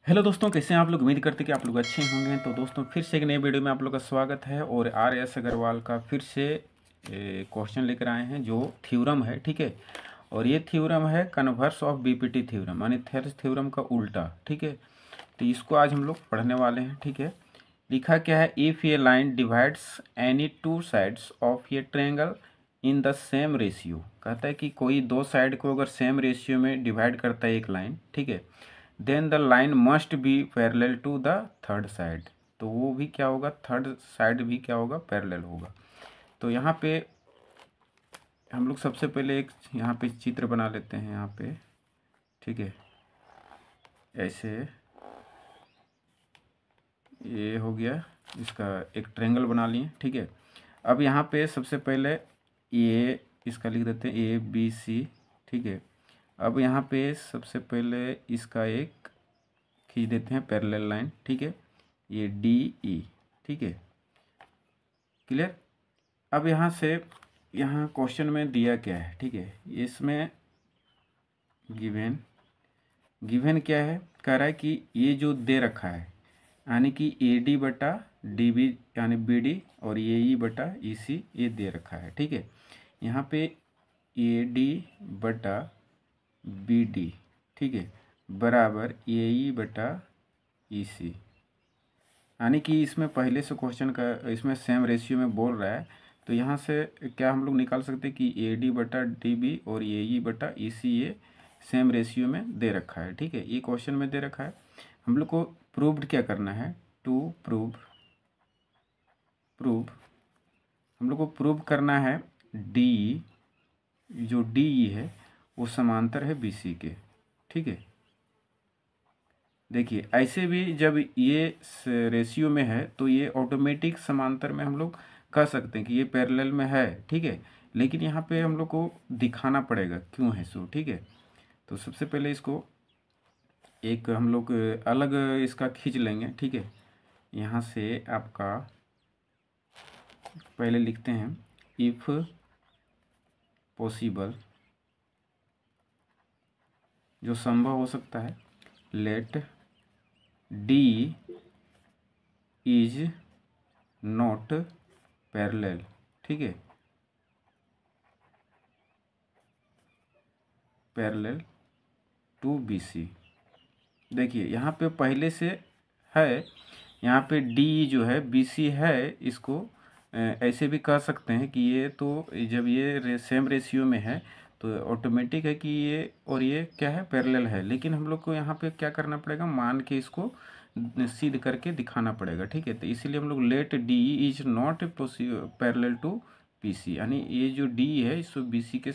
Hello दोस्तों, कैसे हैं आप लोग। उम्मीद करते हैं कि आप लोग अच्छे होंगे। तो दोस्तों फिर से एक नई वीडियो में आप लोग का स्वागत है। और आर एस अग्रवाल का फिर से क्वेश्चन लेकर आए हैं जो थ्योरम है, ठीक है। और ये थ्योरम है कन्वर्स ऑफ बीपीटी थ्योरम, यानी थेल्स थ्योरम का उल्टा, ठीक है। तो इसको आज हम लोग पढ़ने वाले हैं, ठीक है। लिखा क्या है, इफ़ ये line divides any two sides of ये triangle in the same ratio. कहता है कि कोई दो साइड को अगर सेम रेशियो में डिवाइड करता है एक लाइन, ठीक है, then the line must be parallel to the third side. तो वो भी क्या होगा, थर्ड साइड भी क्या होगा, पैरेलल होगा। तो यहाँ पे हम लोग सबसे पहले एक यहाँ पे चित्र बना लेते हैं यहाँ पे, ठीक है। ऐसे ये हो गया, इसका एक ट्रायंगल बना लिए, ठीक है। अब यहाँ पे सबसे पहले ये इसका लिख देते हैं ए बी सी, ठीक है। अब यहाँ पे सबसे पहले इसका एक खींच देते हैं पैरेलल लाइन, ठीक है, ये डी ई, ठीक है, क्लियर। अब यहाँ से यहाँ क्वेश्चन में दिया क्या है, ठीक है, इसमें गिवन गिवन क्या है, कह रहा है कि ये जो दे रखा है यानी कि ए डी बटा डी बी यानी बी डी और ए ई बटा ई सी ये दे रखा है, ठीक है। यहाँ पे ए डी बटा बी डी, ठीक है, बराबर ए ई बटा ई सी, यानी कि इसमें पहले से क्वेश्चन का इसमें सेम रेशियो में बोल रहा है। तो यहाँ से क्या हम लोग निकाल सकते हैं कि ए डी बटा डी बी और ए ई बटा ई सी ये सेम रेशियो में दे रखा है, ठीक है। ये क्वेश्चन में दे रखा है। हम लोग को प्रूव्ड क्या करना है, टू प्रूव हम लोग को प्रूव करना है डी, जो डी ई है वो समांतर है बी सी के, ठीक है। देखिए ऐसे भी जब ये रेशियो में है तो ये ऑटोमेटिक समांतर में हम लोग कह सकते हैं कि ये पैरेलल में है, ठीक है। लेकिन यहाँ पे हम लोग को दिखाना पड़ेगा क्यों है सो, ठीक है। तो सबसे पहले इसको एक हम लोग अलग इसका खींच लेंगे, ठीक है। यहाँ से आपका पहले लिखते हैं इफ़ पॉसिबल, जो संभव हो सकता है, let D is not parallel, ठीक है, पैरेलल टू बी सी। देखिए यहाँ पे पहले से है, यहाँ पे डी जो है बी सी है, इसको ऐसे भी कह सकते हैं कि ये तो जब ये सेम रेशियो में है तो ऑटोमेटिक है कि ये और ये क्या है, पैरेलल है। लेकिन हम लोग को यहाँ पे क्या करना पड़ेगा, मान के इसको सिद्ध करके दिखाना पड़ेगा, ठीक है। तो इसीलिए हम लोग let D is not parallel to B C, यानी ये जो डी है इसको बी सी के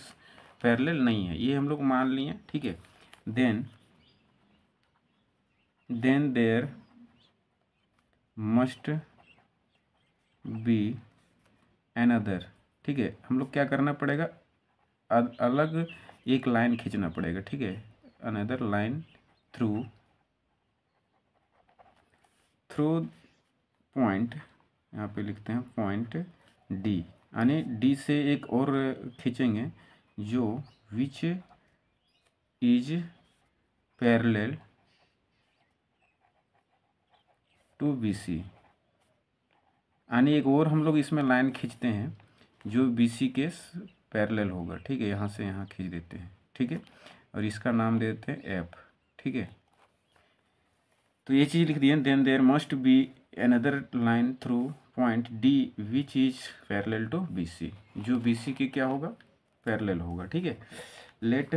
पैरेलल नहीं है, ये हम लोग मान लिए, ठीक है। Then there must be another, ठीक है। हम लोग क्या करना पड़ेगा, अलग एक लाइन खींचना पड़ेगा, ठीक है, अनदर लाइन थ्रू पॉइंट, यहाँ पे लिखते हैं पॉइंट डी, यानी डी से एक और खींचेंगे जो which is parallel to B C, यानी एक और हम लोग इसमें लाइन खींचते हैं जो बी सी के पैरेलल होगा, ठीक है। यहाँ से यहाँ खींच देते हैं, ठीक है, और इसका नाम दे देते हैं एफ, ठीक है। तो ये चीज़ लिख दिए। Then there must be another line through point D which is parallel to B C, जो बी सी के क्या होगा, पैरेलल होगा, ठीक है। लेट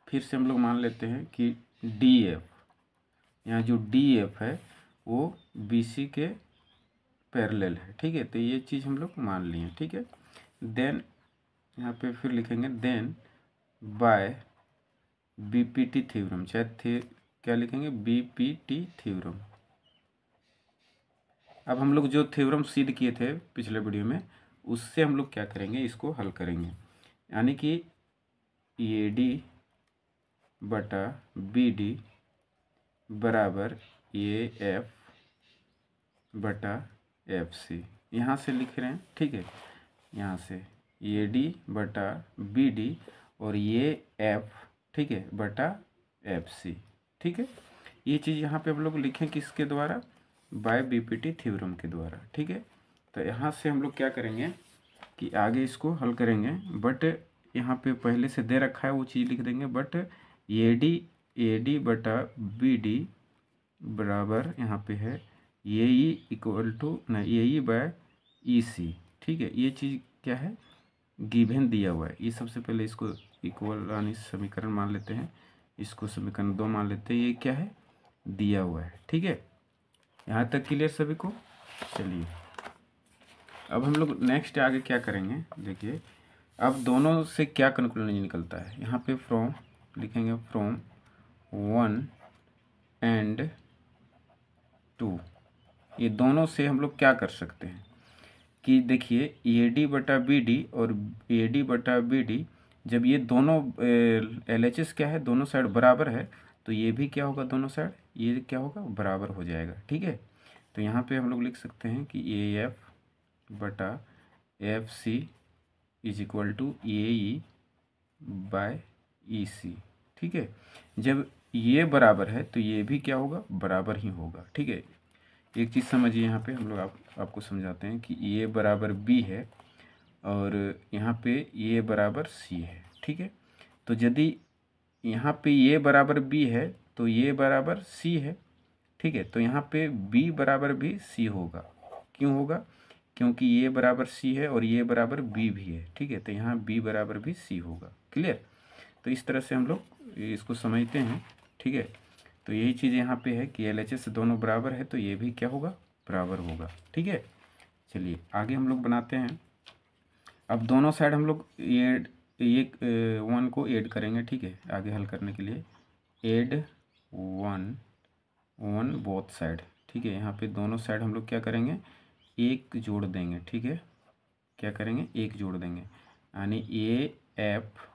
फिर से हम लोग मान लेते हैं कि डी एफ, यहाँ जो डी एफ है वो बी सी के पैरेलल है, ठीक है। तो ये चीज़ हम लोग मान लिए, ठीक है। देन यहाँ पे फिर लिखेंगे देन बाय बीपीटी थ्योरम, चाहे क्या लिखेंगे, बीपीटी थ्योरम। अब हम लोग जो थ्योरम सिद्ध किए थे पिछले वीडियो में उससे हम लोग क्या करेंगे, इसको हल करेंगे, यानी कि ए डी बटा बी डी बराबर ए एफ बटा एफ सी, यहाँ से लिख रहे हैं, ठीक है। यहाँ से ए डी बटा बी डी और ये एफ, ठीक है, बटा एफ सी, ठीक है। ये चीज़ यहाँ पे हम लोग लिखें किसके द्वारा, बाय बीपीटी थ्योरम के द्वारा, ठीक है। तो यहाँ से हम लोग क्या करेंगे कि आगे इसको हल करेंगे, बट यहाँ पे पहले से दे रखा है वो चीज़ लिख देंगे, बट ए डी बटा बी डी बराबर यहाँ पे है ए ई इक्वल टू ना ए ई बाय ई सी, ठीक है। ये चीज़ क्या है, गिवन दिया हुआ है। ये सबसे पहले इसको इक्वल यानी समीकरण मान लेते हैं, इसको समीकरण 2 मान लेते हैं। ये क्या है, दिया हुआ है, ठीक है। यहाँ तक क्लियर सभी को। चलिए अब हम लोग नेक्स्ट आगे क्या करेंगे, देखिए अब दोनों से क्या कंक्लूजन निकलता है। यहाँ पे फ्रॉम लिखेंगे, फ्रॉम 1 एंड 2, ये दोनों से हम लोग क्या कर सकते हैं कि देखिए ए डी बटा बी डी और ए डी बटा बी डी, जब ये दोनों एल एच एस क्या है, दोनों साइड बराबर है, तो ये भी क्या होगा, दोनों साइड ये क्या होगा, बराबर हो जाएगा, ठीक है। तो यहाँ पे हम लोग लिख सकते हैं कि ए एफ बटा F C is equal to A E by E C, ठीक है। जब ये बराबर है तो ये भी क्या होगा, बराबर ही होगा, ठीक है। एक चीज़ समझिए, यहाँ पे हम लोग आपको समझाते हैं कि ए बराबर बी है और यहाँ पे ए बराबर सी है, ठीक है। तो यदि यहाँ पे ए बराबर बी है तो ए बराबर सी है, ठीक है। तो यहाँ पे बी बराबर भी सी होगा, क्यों होगा, क्योंकि ए बराबर सी है और ए बराबर बी भी है, ठीक है। तो यहाँ बी बराबर भी सी होगा, क्लियर। तो इस तरह से हम लोग इसको समझते हैं, ठीक है। तो यही चीज़ यहाँ पे है कि एल एच एस दोनों बराबर है तो ये भी क्या होगा, बराबर होगा, ठीक है। चलिए आगे हम लोग बनाते हैं। अब दोनों साइड हम लोग ये 1 को ऐड करेंगे, ठीक है, आगे हल करने के लिए। ऐड 1 बोथ साइड, ठीक है। यहाँ पे दोनों साइड हम लोग क्या करेंगे, एक जोड़ देंगे, ठीक है। क्या करेंगे, एक जोड़ देंगे, यानी ए एफ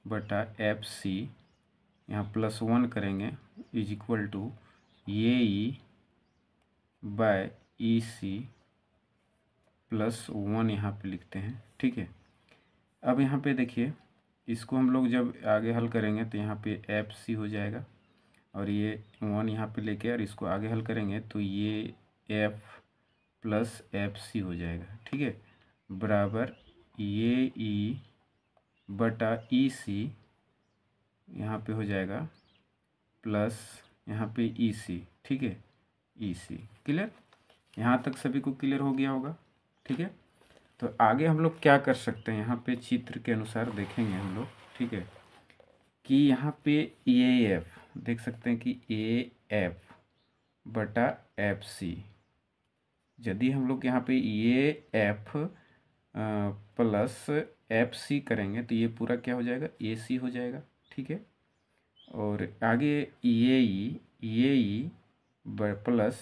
बटा एफ सी, यहाँ +1 करेंगे is equal to A E by E C +1 यहाँ पे लिखते हैं, ठीक है। अब यहाँ पे देखिए इसको हम लोग जब आगे हल करेंगे तो यहाँ पे एफ सी हो जाएगा और ये 1 यहाँ पे लेके और इसको आगे हल करेंगे तो ये एफ प्लस एफ सी हो जाएगा, ठीक है, बराबर ये ई बटा ई सी यहाँ पे हो जाएगा प्लस यहाँ पे ई सी, ठीक है, ई सी। क्लियर, यहाँ तक सभी को क्लियर हो गया होगा, ठीक है। तो आगे हम लोग क्या कर सकते हैं, यहाँ पे चित्र के अनुसार देखेंगे हम लोग, ठीक है, कि यहाँ पे ए एफ देख सकते हैं कि ए एफ बटा एफ सी, यदि हम लोग यहाँ पे A F plus F C करेंगे तो ये पूरा क्या हो जाएगा, ए सी हो जाएगा, ठीक है। और आगे ए ई प्लस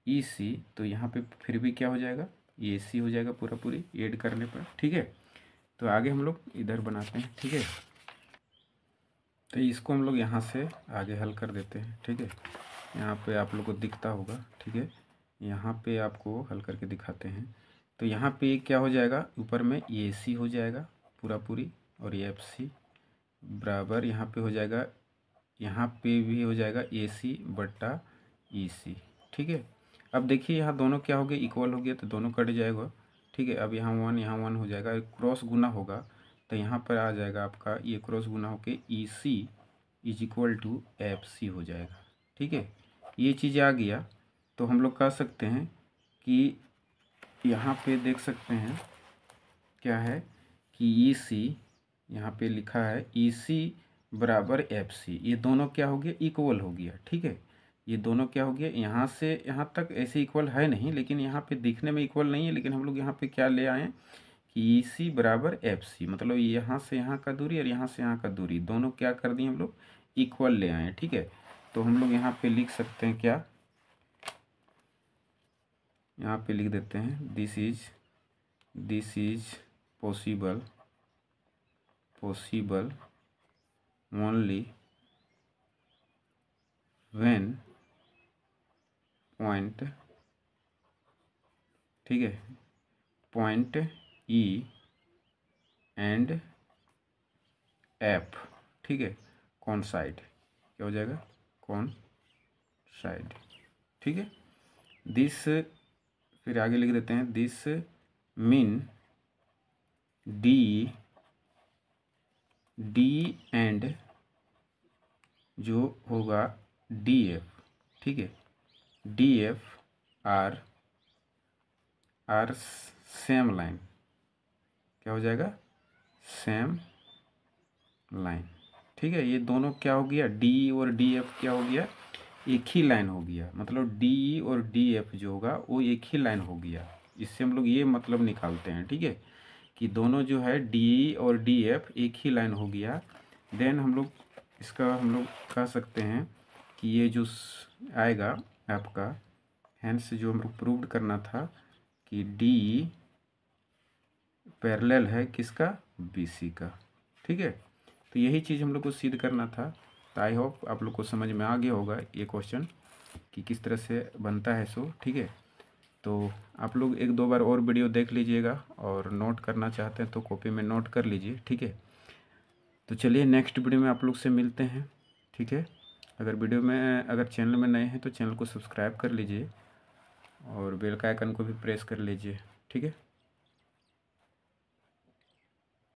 ई सी, तो यहाँ पे फिर भी क्या हो जाएगा, ए सी हो जाएगा पूरा पूरी ऐड करने पर, ठीक है। तो आगे हम लोग इधर बनाते हैं, ठीक है। तो इसको हम लोग यहाँ से आगे हल कर देते हैं, ठीक है। यहाँ पे आप लोग को दिखता होगा, ठीक है, यहाँ पे आपको हल करके दिखाते हैं। तो यहाँ पे क्या हो जाएगा, ऊपर में ए सी हो जाएगा पूरा पूरी और एफ सी बराबर यहाँ पे हो जाएगा, यहाँ पे भी हो जाएगा ए सी बटा ई सी, ठीक है। अब देखिए यहाँ दोनों क्या हो गए, इक्वल हो गया तो दोनों कट जाएगा, ठीक है। अब यहाँ 1 हो जाएगा, क्रॉस गुना होगा तो यहाँ पर आ जाएगा आपका ये क्रॉस गुना होके E C is equal to F C हो जाएगा, ठीक है। ये चीज़ आ गया तो हम लोग कह सकते हैं कि यहाँ पे देख सकते हैं क्या है कि ई सी यहाँ पे लिखा है ई सी बराबर एफ सी, ये दोनों क्या हो गया, इक्वल हो गया, ठीक है। ये दोनों क्या हो गया, यहाँ से यहाँ तक ऐसे इक्वल है नहीं, लेकिन यहाँ पे दिखने में इक्वल नहीं है, लेकिन हम लोग यहाँ पे क्या ले आए कि ई सी बराबर एफ सी, मतलब यहाँ से यहाँ का दूरी और यहाँ से यहाँ का दूरी दोनों क्या कर दिए हम लोग, इक्वल ले आए, ठीक है। तो हम लोग यहाँ पे लिख सकते हैं क्या, यहाँ पे लिख देते हैं this is possible only when point, ठीक है, पॉइंट ई एंड एफ, ठीक है, कोइंसाइड, क्या हो जाएगा, साइड, ठीक है। दिस, फिर आगे लिख देते हैं दिस मीन डी एंड जो होगा डी एफ, ठीक है, D F R same line, क्या हो जाएगा, सेम लाइन, ठीक है। ये दोनों क्या हो गया, डी और डी एफ क्या हो गया, एक ही लाइन हो गया, मतलब डी और डी एफ जो होगा वो एक ही लाइन हो गया। इससे हम लोग ये मतलब निकालते हैं, ठीक है, कि दोनों जो है डी और डी एफ एक ही लाइन हो गया। देन हम लोग इसका हम लोग कह सकते हैं कि ये जो आएगा आपका, हैंस जो हम लोग प्रूव करना था कि डी पैरेलल है किसका, BC का, ठीक है। तो यही चीज़ हम लोग को सिद्ध करना था। तो आई होप आप लोग को समझ में आ गया होगा ये क्वेश्चन कि किस तरह से बनता है सो, ठीक है। तो आप लोग एक दो बार और वीडियो देख लीजिएगा और नोट करना चाहते हैं तो कॉपी में नोट कर लीजिए, ठीक है। तो चलिए नेक्स्ट वीडियो में आप लोग से मिलते हैं, ठीक है। अगर चैनल में नए हैं तो चैनल को सब्सक्राइब कर लीजिए और बेल का आइकन को भी प्रेस कर लीजिए, ठीक है।